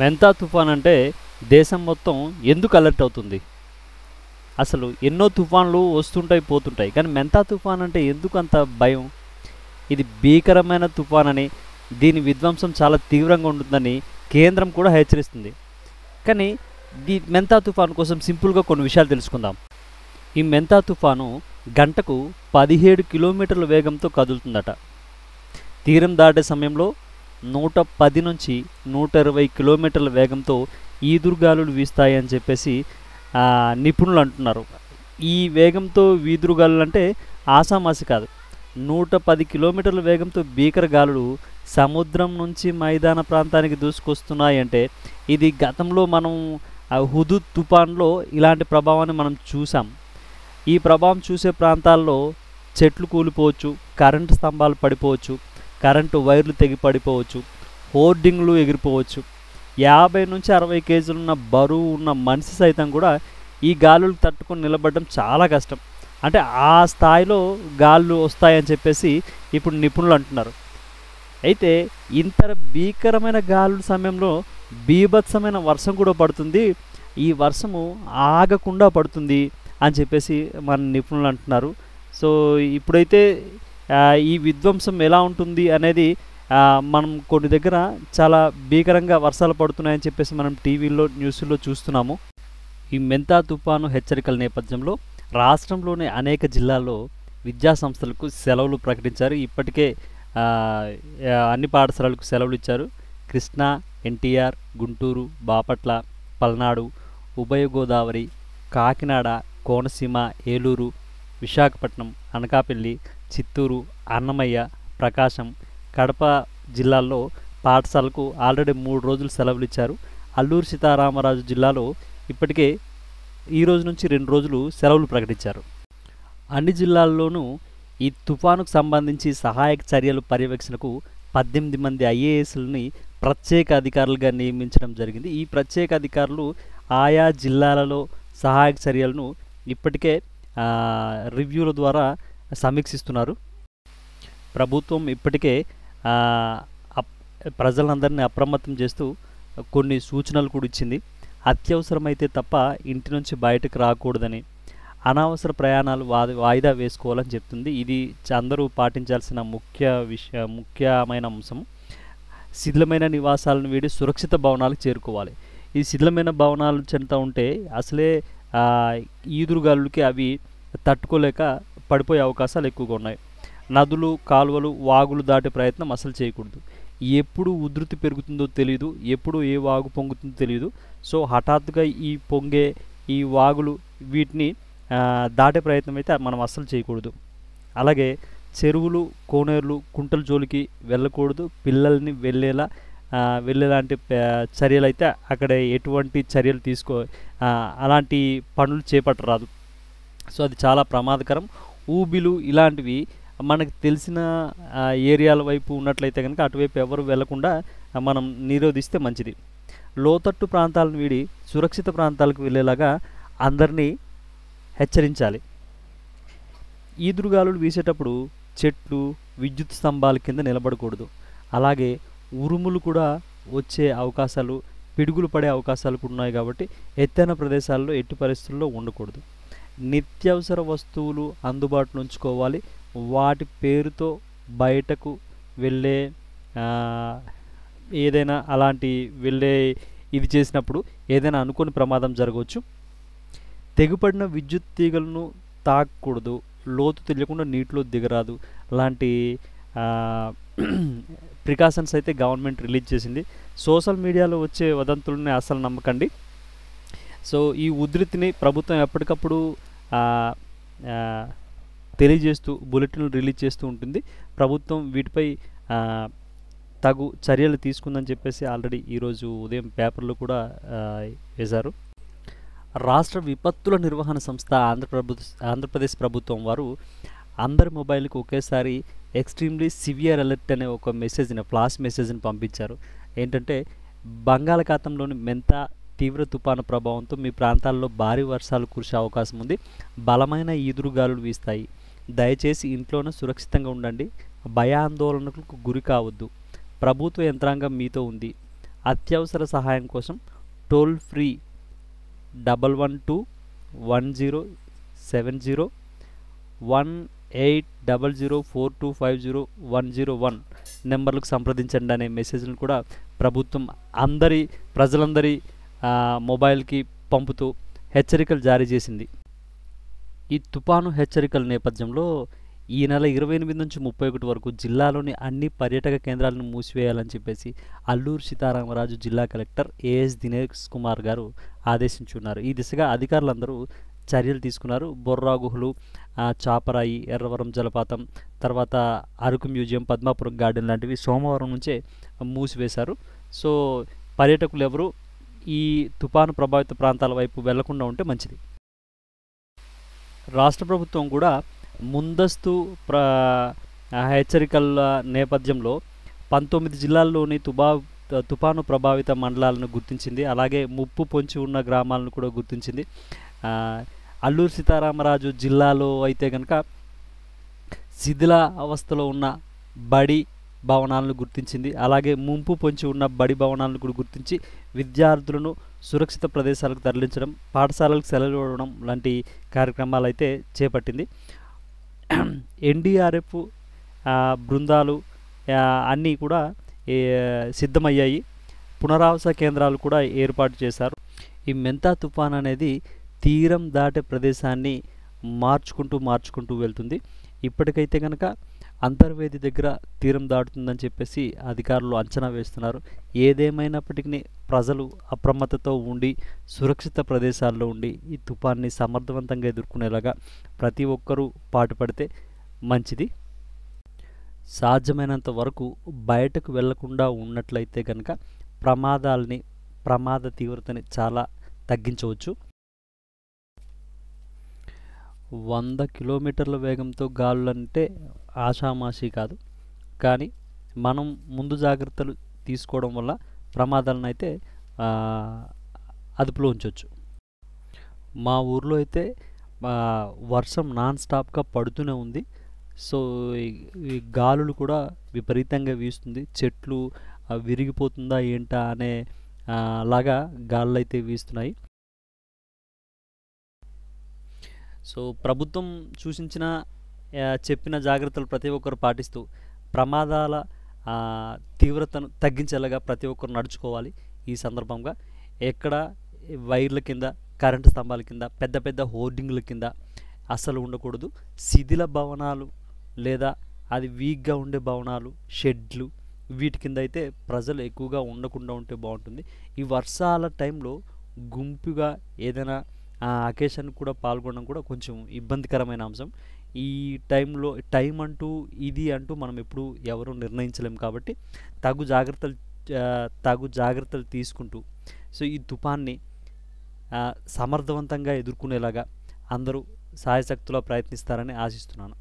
మెంతా తుఫాన్ అంటే దేశం మొత్తం ఎందుకు అలర్ట్ అవుతుంది? అసలు ఎన్నో తుఫాన్లు వస్తుంటాయి, పోతుంటాయి. కానీ మెంతా తుఫాన్ అంటే ఎందుకు అంత భయం? ఇది భీకరమైన తుఫాన్ అని, దీని విధ్వంసం చాలా తీవ్రంగా ఉంటుందని కేంద్రం కూడా హెచ్చరిస్తుంది. కానీ మెంతా తుఫాన్ కోసం సింపుల్గా కొన్ని విషయాలు తెలుసుకుందాం. ఈ మెంతా తుఫాను గంటకు 17 కిలోమీటర్ల వేగంతో కదులుతుందట. తీరం దాటే సమయంలో 110 నుంచి 120 కిలోమీటర్ల వేగంతో ఈదురుగాలులు వీస్తాయని చెప్పేసి నిపుణులు అంటున్నారు. ఈ వేగంతో ఈదురుగాలులు అంటే ఆసామాసి కాదు. 110 కిలోమీటర్ల వేగంతో భీకర గాలులు సముద్రం నుంచి మైదాన ప్రాంతానికి దూసుకొస్తున్నాయంటే ఇది గతంలో మనం హుదూద్ తుఫాన్లో ఇలాంటి ప్రభావాన్ని మనం చూసాం. ఈ ప్రభావం చూసే ప్రాంతాల్లో చెట్లు కూలిపోవచ్చు, కరెంటు స్తంభాలు పడిపోవచ్చు, కరెంటు వైర్లు తెగి పడిపోవచ్చు, హోర్డింగ్లు ఎగిరిపోవచ్చు. 50 నుంచి 60 కేజీలున్న బరువు ఉన్న మనిషి సైతం కూడా ఈ గాలులు తట్టుకొని నిలబడడం చాలా కష్టం. అంటే ఆ స్థాయిలో గాలులు వస్తాయని చెప్పేసి ఇప్పుడు నిపుణులు అంటున్నారు. అయితే ఇంత భీకరమైన గాలుల సమయంలో బీభత్సమైన వర్షం కూడా పడుతుంది. ఈ వర్షము ఆగకుండా పడుతుంది అని చెప్పేసి మన నిపుణులు అంటున్నారు. సో ఇప్పుడైతే ఈ విధ్వంసం ఎలా ఉంటుంది అనేది మనం కొన్ని దగ్గర చాలా భీకరంగా వర్షాలు పడుతున్నాయని చెప్పేసి మనం టీవీలో న్యూస్లో చూస్తున్నాము. ఈ మెంతా తుఫాను హెచ్చరికల నేపథ్యంలో రాష్ట్రంలోని అనేక జిల్లాల్లో విద్యాసంస్థలకు సెలవులు ప్రకటించారు. ఇప్పటికే అన్ని పాఠశాలలకు సెలవులు ఇచ్చారు. కృష్ణా, ఎన్టీఆర్, గుంటూరు, బాపట్ల, పల్నాడు, ఉభయ గోదావరి, కాకినాడ, కోనసీమ, ఏలూరు, విశాఖపట్నం, అనకాపల్లి, చిత్తూరు, అన్నమయ్య, ప్రకాశం, కడప జిల్లాల్లో పాఠశాలకు ఆల్రెడీ 3 రోజులు సెలవులు ఇచ్చారు. అల్లూరు సీతారామరాజు జిల్లాలో ఇప్పటికే ఈ రోజు నుంచి 2 రోజులు సెలవులు ప్రకటించారు. అన్ని జిల్లాల్లోనూ ఈ తుఫానుకు సంబంధించి సహాయక చర్యలు పర్యవేక్షణకు 18 మంది ఐఏఎస్లని ప్రత్యేక అధికారులుగా నియమించడం జరిగింది. ఈ ప్రత్యేక అధికారులు ఆయా జిల్లాలలో సహాయక చర్యలను ఇప్పటికే రివ్యూల ద్వారా సమీక్షిస్తున్నారు. ప్రభుత్వం ఇప్పటికే ప్రజలందరినీ అప్రమత్తం చేస్తూ కొన్ని సూచనలు కూడా ఇచ్చింది. అత్యవసరమైతే తప్ప ఇంటి నుంచి బయటకు రాకూడదని, అనవసర ప్రయాణాలు వాయిదా వేసుకోవాలని చెప్తుంది. ఇది అందరూ పాటించాల్సిన ముఖ్యమైన అంశం. శిథిలమైన నివాసాలను వీడి సురక్షిత భవనాలకు చేరుకోవాలి. ఈ శిథిలమైన భవనాలు చెందుతూ ఉంటే అసలే ఈదురుగాలులకి అవి తట్టుకోలేక పడిపోయే అవకాశాలు ఎక్కువగా ఉన్నాయి. నదులు, కాలువలు, వాగులు దాటే ప్రయత్నం అసలు చేయకూడదు. ఎప్పుడు ఉధృతి పెరుగుతుందో తెలియదు, ఎప్పుడు ఏ వాగు పొంగుతుందో తెలియదు. సో హఠాత్తుగా ఈ పొంగే ఈ వాగులు వీటిని దాటే ప్రయత్నం అయితే మనం అస్సలు చేయకూడదు. అలాగే చెరువులు, కోనేరులు, కుంటల జోలికి వెళ్ళకూడదు. పిల్లల్ని వెళ్ళేలాంటి చర్యలు అయితే అక్కడ ఎటువంటి చర్యలు అలాంటి పనులు చేపట్టరాదు. సో అది చాలా ప్రమాదకరం. ఊబిలు ఇలాంటివి మనకు తెలిసిన ఏరియాల వైపు ఉన్నట్లయితే కనుక అటువైపు ఎవరు వెళ్లకుండా మనం నిరోధిస్తే మంచిది. లోతట్టు ప్రాంతాలను వీడి సురక్షిత ప్రాంతాలకు వెళ్ళేలాగా అందరినీ హెచ్చరించాలి. ఈదురుగాలులు వీసేటప్పుడు చెట్లు, విద్యుత్ స్తంభాల కింద నిలబడకూడదు. అలాగే ఉరుములు కూడా వచ్చే అవకాశాలు, పిడుగులు పడే అవకాశాలు కూడా ఉన్నాయి. కాబట్టి ఎత్తైన ప్రదేశాల్లో ఎట్టి పరిస్థితుల్లో ఉండకూడదు. నిత్యావసర వస్తువులు అందుబాటులో ఉంచుకోవాలి. వాటి పేరుతో బయటకు వెళ్ళే ఏదైనా అలాంటి ఇది చేసినప్పుడు ఏదైనా అనుకోని ప్రమాదం జరగవచ్చు. తెగుపడిన విద్యుత్ తీగలను తాకూడదు. లోతు తెలియకుండా నీటిలో దిగరాదు. అలాంటి ప్రికాషన్స్ అయితే గవర్నమెంట్ రిలీజ్ చేసింది. సోషల్ మీడియాలో వచ్చే వదంతులని అసలు నమ్మకండి. సో ఈ ఉధృతిని ప్రభుత్వం ఎప్పటికప్పుడు తెలియజేస్తూ బులెటిన్లు రిలీజ్ చేస్తూ ఉంటుంది. ప్రభుత్వం వీటిపై తగు చర్యలు తీసుకుందని చెప్పేసి ఆల్రెడీ ఈరోజు ఉదయం పేపర్లో కూడా వేశారు. రాష్ట్ర విపత్తుల నిర్వహణ సంస్థ ఆంధ్రప్రదేశ్ ప్రభుత్వం వారు అందరి మొబైల్కి ఒకేసారి ఎక్స్ట్రీమ్లీ సివియర్ అలర్ట్ అనే ఒక మెసేజ్ని, ఫ్లాష్ మెసేజ్ని పంపించారు. ఏంటంటే బంగాళాఖాతంలోని మెంతా తీవ్ర తుఫాను ప్రభావంతో మీ ప్రాంతాల్లో భారీ వర్షాలు కురిసే అవకాశం ఉంది. బలమైన ఈదురుగాలులు వీస్తాయి. దయచేసి ఇంట్లోనే సురక్షితంగా ఉండండి. భయాందోళనలకు గురి కావద్దు. ప్రభుత్వ యంత్రాంగం మీతో ఉంది. అత్యవసర సహాయం కోసం టోల్ ఫ్రీ 112-1070-1800-4250-101 నెంబర్లకు సంప్రదించండి అనే మెసేజ్ను కూడా ప్రభుత్వం ప్రజలందరి మొబైల్కి పంపుతూ హెచ్చరికలు జారీ చేసింది. ఈ తుపాను హెచ్చరికల నేపథ్యంలో ఈ నెల 28 నుంచి 31 వరకు జిల్లాలోని అన్ని పర్యాటక కేంద్రాలను మూసివేయాలని చెప్పేసి అల్లూరు సీతారామరాజు జిల్లా కలెక్టర్ ఏఎస్ దినేష్ కుమార్ గారు ఆదేశించున్నారు. ఈ దిశగా అధికారులందరూ చర్యలు తీసుకున్నారు. బొర్రా గుహలు, చాపరాయి, ఎర్రవరం జలపాతం, తర్వాత అరకు మ్యూజియం, పద్మాపురం గార్డెన్ లాంటివి సోమవారం నుంచే మూసివేశారు. సో పర్యాటకులు ఎవరు ఈ తుపాను ప్రభావిత ప్రాంతాల వైపు వెళ్లకుండా ఉంటే మంచిది. రాష్ట్ర ప్రభుత్వం కూడా ముందస్తు హెచ్చరికల నేపథ్యంలో 19 జిల్లాల్లోని తుపాను ప్రభావిత మండలాలను గుర్తించింది. అలాగే ముప్పు పొంచి ఉన్న గ్రామాలను కూడా గుర్తించింది. అల్లూరు సీతారామరాజు జిల్లాలో అయితే కనుక శిథిల అవస్థలో ఉన్న బడి భవనాలను గుర్తించింది. అలాగే ముంపు పొంచి ఉన్న బడి భవనాలను కూడా గుర్తించి విద్యార్థులను సురక్షిత ప్రదేశాలకు తరలించడం, పాఠశాలలకు సెలవు ఇవ్వడం లాంటి కార్యక్రమాలు అయితే చేపట్టింది. ఎన్డీఆర్ఎఫ్ బృందాలు అన్నీ కూడా సిద్ధమయ్యాయి. పునరావాస కేంద్రాలు కూడా ఏర్పాటు చేశారు. ఈ మెంతా తుఫాన్ అనేది తీరం దాటే ప్రదేశాన్ని మార్చుకుంటూ వెళ్తుంది. ఇప్పటికైతే కనుక అంతర్వేది దగ్గర తీరం దాటుతుందని చెప్పేసి అధికారులు అంచనా వేస్తున్నారు. ఏదేమైనప్పటికీ ప్రజలు అప్రమత్తతో ఉండి సురక్షిత ప్రదేశాల్లో ఉండి ఈ తుఫాన్ని సమర్థవంతంగా ఎదుర్కొనేలాగా ప్రతి ఒక్కరూ పాటుపడితే మంచిది. సాధ్యమైనంత వరకు బయటకు వెళ్లకుండా ఉన్నట్లయితే కనుక ప్రమాద తీవ్రతని చాలా తగ్గించవచ్చు. 100 కిలోమీటర్ల వేగంతో గాలులంటే ఆషామాషి కాదు. కానీ మనం ముందు జాగ్రత్తలు తీసుకోవడం వల్ల ప్రమాదాలను అయితే అదుపులో ఉంచవచ్చు. మా ఊర్లో అయితే వర్షం నాన్ స్టాప్గా పడుతూనే ఉంది. సో ఈ గాలులు కూడా విపరీతంగా వీస్తుంది. చెట్లు విరిగిపోతుందా ఏంటా అనే లాగా గాలులు అయితే వీస్తున్నాయి. సో ప్రభుత్వం సూచించిన చెప్పిన జాగ్రత్తలు ప్రతి ఒక్కరు పాటిస్తూ ప్రమాదాల తీవ్రతను తగ్గించేలాగా ప్రతి ఒక్కరు నడుచుకోవాలి. ఈ సందర్భంగా ఎక్కడ వైర్ల కింద, కరెంటు స్తంభాల కింద, పెద్ద పెద్ద హోర్డింగ్ల కింద అస్సలు ఉండకూడదు. శిథిల భవనాలు లేదా అది వీక్గా ఉండే భవనాలు, షెడ్లు, వీటి కింద అయితే ప్రజలు ఎక్కువగా ఉండకుండా ఉంటే బాగుంటుంది. ఈ వర్షాల టైంలో గుంపుగా ఏదైనా అకేషన్ కూడా పాల్గొనడం కూడా కొంచెం ఇబ్బందికరమైన అంశం. ఈ టైం అంటూ మనం ఎప్పుడు ఎవరు నిర్ణయించలేం కాబట్టి తగు జాగ్రత్తలు తీసుకుంటూ సో ఈ తుఫాన్ని సమర్థవంతంగా ఎదుర్కొనేలాగా అందరూ సాయశక్తులా ప్రయత్నిస్తారని ఆశిస్తున్నాను.